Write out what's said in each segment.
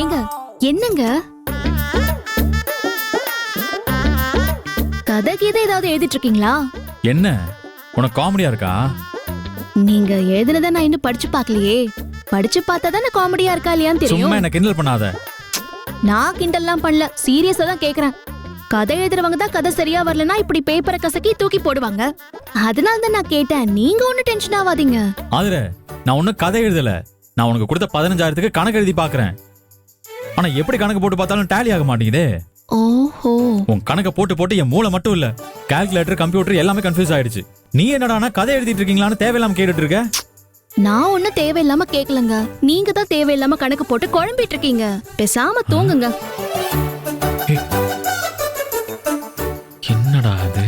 ஏங்க என்னங்க கதை கீதை ஏதாவது எழுதிட்டு இருக்கீங்களா? என்ன உனக்கு காமெடியா இருக்கா? நீங்க எழுதுனத நான் இன்னும் படிச்சு பார்க்கலையே. படிச்சு பார்த்தா தானே காமெடியா இருக்கா இல்லையான்னு தெரியும். சும்மா என்ன கிண்டல் பண்ணாத. நான் கிண்டல்லாம் பண்ணல, சீரியஸா தான் கேக்குறேன். கதை எழுதுறவங்க தான் கதை சரியா வரலனா இப்படி பேப்பரை கசக்கி தூக்கி போடுவாங்க. அதனால தான் நான் கேட்டேன். நீங்க ஒன்னும் டென்ஷன் ஆகாதீங்க. ஆதிர, நான் ஒன்னும் கதை எழுதல. நான் உனக்கு கொடுத்த 15,000க்கு கணக்கு எழுதி பாக்குறேன். ஆனா எப்படி கணக்கு போட்டு பார்த்தாலும் டேலி ஆக மாட்டேங்குதே. ஓஹோ. உன் கணக்க போட்டு போட்டு என் மூளை மட்டும் இல்ல, கால்குலேட்டர் கம்ப்யூட்டர் எல்லாமே கன்ஃபியூஸ் ஆயிடுச்சு. நீ என்னடானா கதை எழுதிட்டு இருக்கீங்களான்னு தேவையில்லாம கேட்டுட்டு இருக்க. நான் ஒன்னும் தேவையில்லாம கேக்கலங்க. நீங்க தான் தேவையில்லாம கணக்கு போட்டு குழம்பிட்டு இருக்கீங்க. பேசாம தூங்குங்க. என்னடா அது?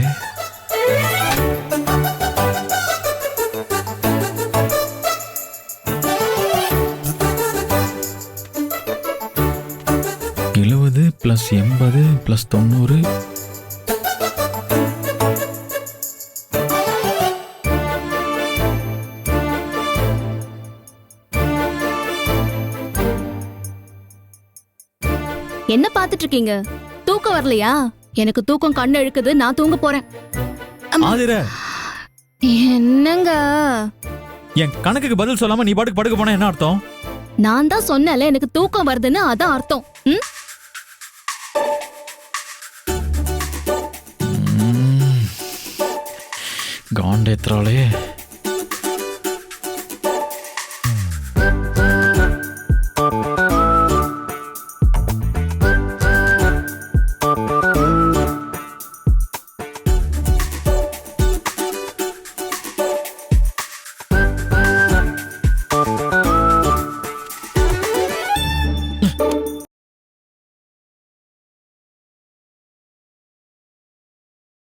+80 + 90. என்ன பாத்துட்டு இருக்கீங்க? தூக்கம் வரலையா? எனக்கு தூக்கம் கண்ணு இழுக்குது. நான் தூங்க போறேன். ஆதிர, என்னங்க என் கணக்குக்கு பதில் சொல்லாம நீ பாட்டுக்கு படுக்க போனா என்ன அர்த்தம்? நான் தான் சொன்னல எனக்கு தூக்கம் வருதுன்னு, அதான் அர்த்தம். காண்டேத்ராலே